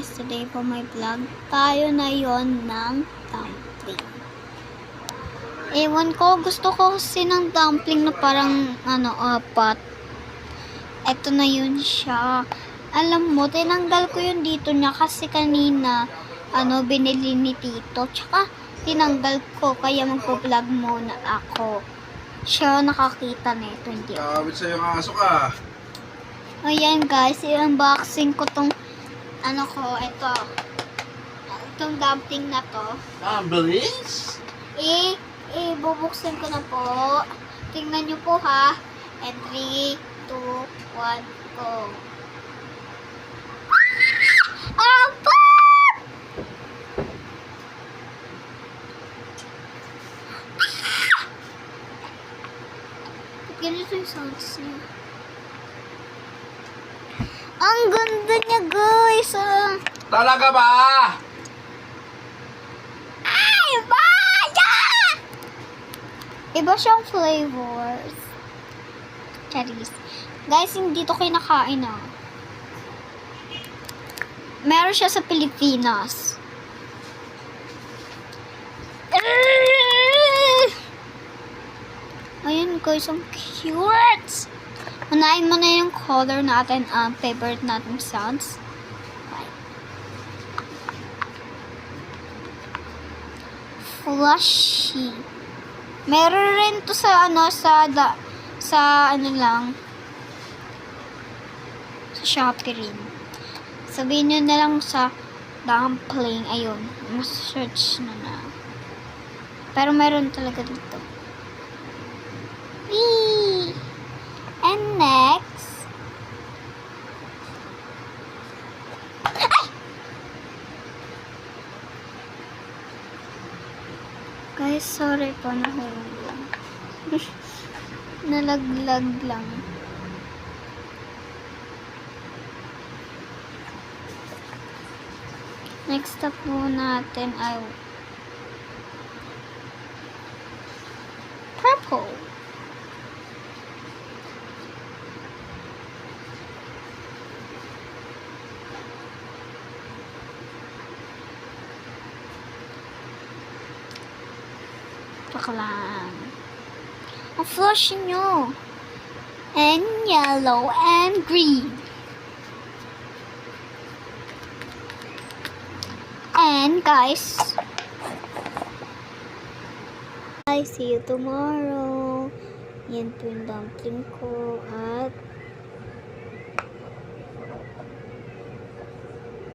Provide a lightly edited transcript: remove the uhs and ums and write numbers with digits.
guys, today for my vlog, tayo na yon ng dumpling. Ewan ko, gusto ko kasi ng dumpling na parang, apat. Eto na yun siya. Alam mo, tinanggal ko yun dito niya kasi kanina, binili ni Tito. Tsaka, tinanggal ko, kaya magpo-vlog muna ako. Siya nakakita nito, hindi ako. Kawit sa'yo ang aso ka. Ayan guys, i-unboxing ko tong itong dumpling na to. Bilis? Bubuksan ko na po. Tingnan nyo po ha. And 3, 2, 1, go. Apa! Ganito yung sounds niya. Ang ganda niya guys. Talaga ba? Ay, baya! Iba siyang flavors. Charis. Guys, hindi to kinakain ah. Meron siya sa Pilipinas. Ayan guys, ang cute! Unahin mo na yung color natin, favorite natin sounds. Flushy. Meron rin to sa sa Shopee rin. Sabihin nyo na lang sa dumpling. Ayun. Mas search na. Pero meron talaga dito. Whee! And next. Ay! Guys, sorry po. Nahulog lang. Nalaglag lang. Next step po natin ay purple. Lang. Ang flush nyo. And yellow and green. And guys, I see you tomorrow. Yan po yung dumpling ko. At